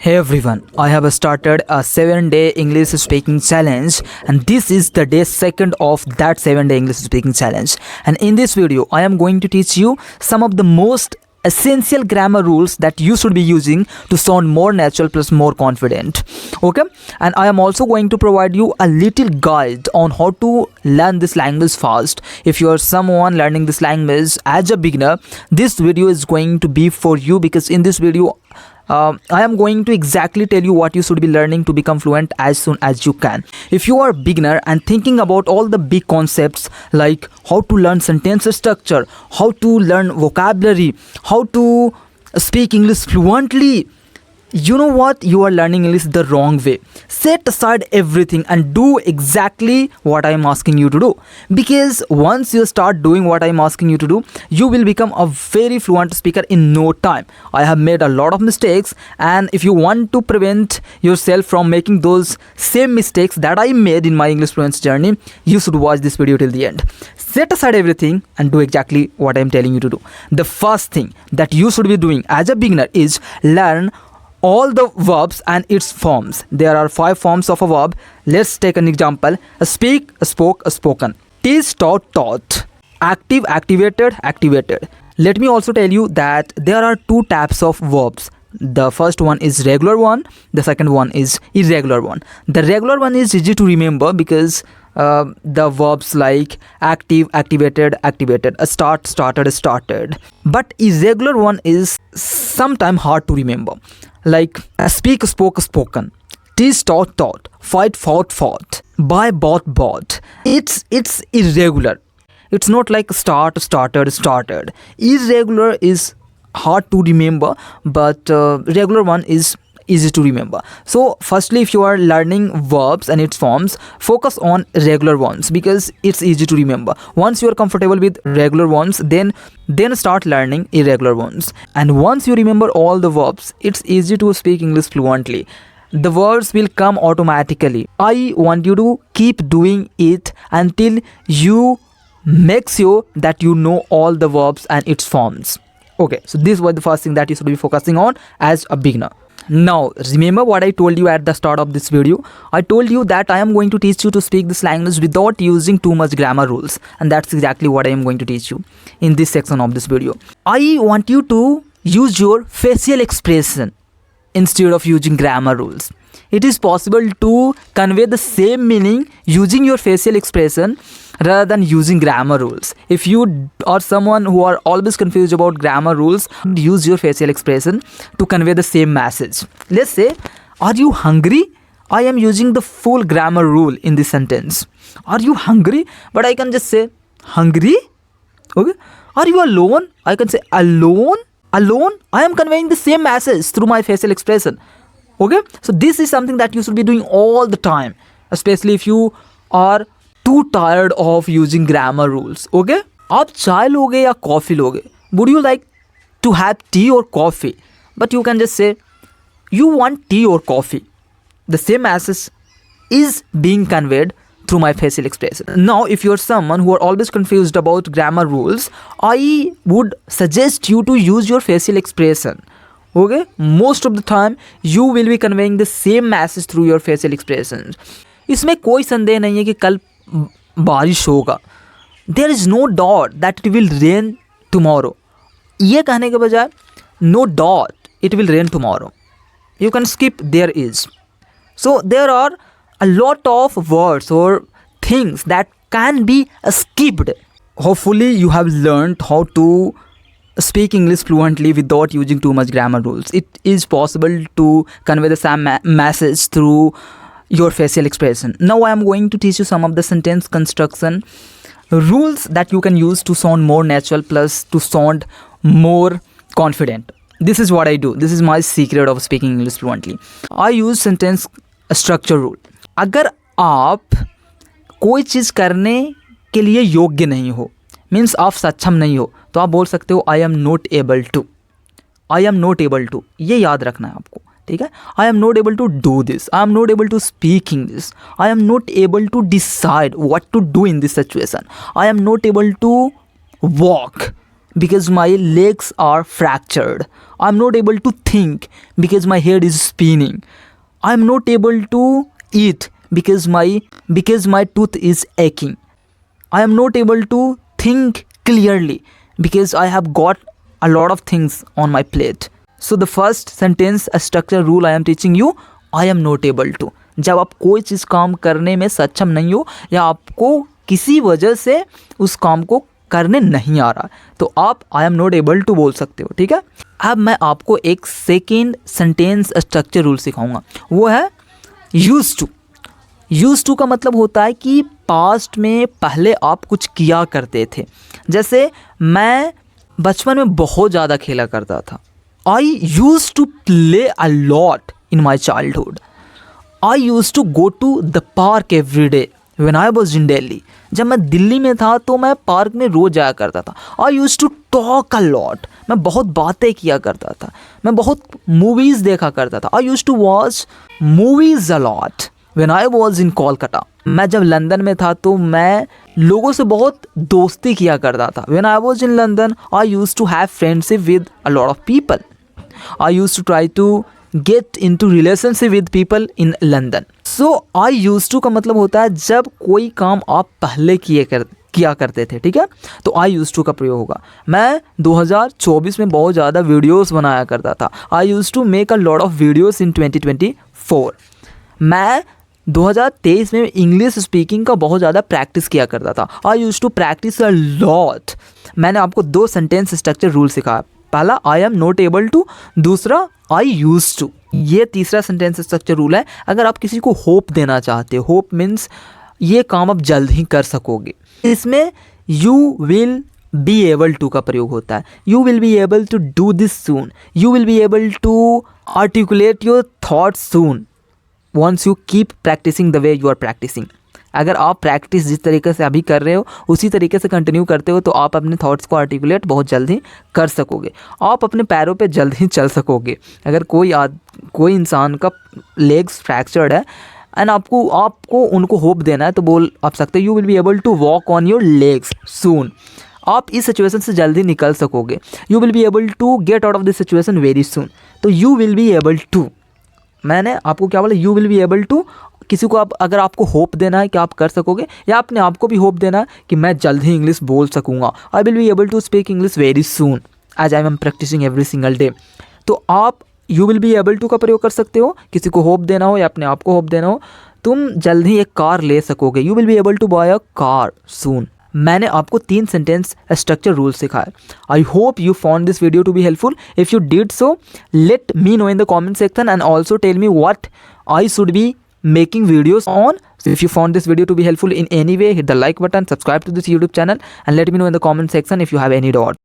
Hey everyone, I have started a 7-day English speaking challenge, and this is the day second of that 7-day English speaking challenge. And in this video, I am going to teach you some of the most essential grammar rules that you should be using to sound more natural plus more confident. Okay, and I am also going to provide you a little guide on how to learn this language fast. If you are someone learning this language as a beginner, this video is going to be for you, because in this video I am going to exactly tell you what you should be learning to become fluent as soon as you can. If you are a beginner and thinking about all the big concepts like how to learn sentence structure, how to learn vocabulary, how to speak English fluently, you know what? You are learning English the wrong way. Set aside everything and do exactly what I am asking you to do. Because once you start doing what I am asking you to do, you will become a very fluent speaker in no time. I have made a lot of mistakes, and if you want to prevent yourself from making those same mistakes that I made in my English fluency journey, you should watch this video till the end. Set aside everything and do exactly what I am telling you to do. The first thing that you should be doing as a beginner is learn all the verbs and its forms. There are 5 forms of a verb. Let's take an example. Speak, spoke, spoken. Teach, taught, taught. Active, activated, activated. Let me also tell you that there are 2 types of verbs. The first one is regular one. The second one is irregular one. The regular one is easy to remember because the verbs like active, activated, activated, start, started, started. But irregular one is sometimes hard to remember. Like speak, spoke, spoken. Teach, taught, taught. Fight, fought, fought. Buy, bought, bought. It's irregular. It's not like start, started, started. Irregular is hard to remember, but regular one is easy to remember. So firstly, if you are learning verbs and its forms, focus on regular ones because it's easy to remember. Once you are comfortable with regular ones, then start learning irregular ones. And once you remember all the verbs, it's easy to speak English fluently. The words will come automatically. I want you to keep doing it until you make sure that you know all the verbs and its forms. Okay, so this was the first thing that you should be focusing on as a beginner. Now, remember what I told you at the start of this video? I told you that I am going to teach you to speak this language without using too much grammar rules. And that's exactly what I am going to teach you in this section of this video. I want you to use your facial expression instead of using grammar rules. It is possible to convey the same meaning using your facial expression rather than using grammar rules. If you are someone who are always confused about grammar rules, use your facial expression to convey the same message. Let's say, are you hungry? I am using the full grammar rule in this sentence. Are you hungry? But I can just say, hungry? Okay. Are you alone? I can say, alone? Alone? I am conveying the same message through my facial expression. Okay. So this is something that you should be doing all the time, especially if you are too tired of using grammar rules. Okay, आप चाय लोगे या coffee लोगे? Would you like to have tea or coffee? But you can just say you want tea or coffee. The same message is being conveyed through my facial expression. Now, if you are someone who are always confused about grammar rules, I would suggest you to use your facial expression. Okay, most of the time you will be conveying the same message through your facial expressions. इसमें कोई संदेह नहीं है कि कल बारिश होगा. There is no doubt that it will rain tomorrow. ये कहने के बजाय no doubt it will rain tomorrow, you can skip there is. So there are a lot of words और things that can be skipped. Hopefully you have learned how to speak English fluently without using too much grammar rules. It is possible to convey the same message through your facial expression. Now I am going to teach you some of the sentence construction rules that you can use to sound more natural plus to sound more confident. This is what I do. This is my secret of speaking English fluently. I use sentence structure rule. अगर आप कोई चीज़ करने के लिए योग्य नहीं हो, means आप सक्षम नहीं हो, तो आप बोल सकते हो I am not able to. I am not able to, ये याद रखना है आपको. ठीक है, I am not able to do this, I am not able to speak English, I am not able to decide what to do in this situation, I am not able to walk. because my legs are fractured. I'm not able to think because my head is spinning. I'm not able to eat because my tooth is aching. I am not able to think clearly because I have got a lot of things on my plate. So the first sentence structure rule I am teaching you, I am not able to. जब आप कोई चीज़ काम करने में सक्षम नहीं हो या आपको किसी वजह से उस काम को करने नहीं आ रहा तो आप I am not able to बोल सकते हो, ठीक है। अब मैं आपको एक सेकेंड सेंटेंस स्ट्रक्चर रूल सिखाऊंगा, वो है यूज टू। यूज टू का मतलब होता है कि पास्ट में पहले आप कुछ किया करते थे। जैसे मैं बचपन में बहुत ज़्यादा खेला करता था। I use to play a lot in my childhood. I use to go to the park every day when I was in Delhi. जब मैं दिल्ली में था तो मैं पार्क में रोज़ जाया करता था। I use to talk a lot. मैं बहुत बातें किया करता था। मैं बहुत मूवीज़ देखा करता था। I use to watch movies a lot when I was in Kolkata. मैं जब लंदन में था तो मैं लोगों से बहुत दोस्ती किया करता था। When I was in London I use to have friendship with a lot of people. I use to try to get into relationship with people in London. So I use to का मतलब होता है जब कोई काम आप पहले किया करते थे, ठीक है, तो आई यूज टू का प्रयोग होगा। मैं 2024 में बहुत ज़्यादा वीडियोस बनाया करता था। I use to make a lot of videos in 2024। मैं 2023 में इंग्लिश स्पीकिंग का बहुत ज़्यादा प्रैक्टिस किया करता था। I use to practice a lot. मैंने आपको 2 सेंटेंस स्ट्रक्चर रूल सिखाया। पहला I am not able to, दूसरा आई यूज टू। ये तीसरा सेंटेंस स्ट्रक्चर रूल है। अगर आप किसी को होप देना चाहते हो, होप मीन्स ये काम आप जल्द ही कर सकोगे, इसमें you will be able to का प्रयोग होता है। You will be able to do this soon. You will be able to articulate your thoughts soon once you keep practising the way you are practising. अगर आप practice जिस तरीके से अभी कर रहे हो उसी तरीके से कंटिन्यू करते हो तो आप अपने थॉट्स को आर्टिकुलेट बहुत जल्द ही कर सकोगे। आप अपने पैरों पे जल्द ही चल सकोगे। अगर कोई इंसान का लेग्स फ्रैक्चर्ड है एंड आपको उनको होप देना है तो बोल आप सकते हो you will be able to walk on your legs soon. आप इस सिचुएशन से जल्दी निकल सकोगे। You will be able to get out of this situation very soon. तो you will be able to, मैंने आपको क्या बोला, you will be able to. किसी को अगर आपको होप देना है कि आप कर सकोगे या अपने आप को भी होप देना है कि मैं जल्द ही इंग्लिश बोल सकूंगा। I will be able to speak English very soon as I am practising every single day. तो आप you will be able to का प्रयोग कर सकते हो। किसी को होप देना हो या अपने आप को होप देना हो, तुम जल्द ही एक कार ले सकोगे। You will be able to buy a car soon. मैंने आपको 3 सेंटेंस स्ट्रक्चर रूल सिखाया। I hope you found this video to be helpful. If you did so let me know in the comment section and also tell me what I should be making videos on. So if you found this video to be helpful in any way, hit the like button, subscribe to this YouTube channel and let me know in the comment section if you have any doubt.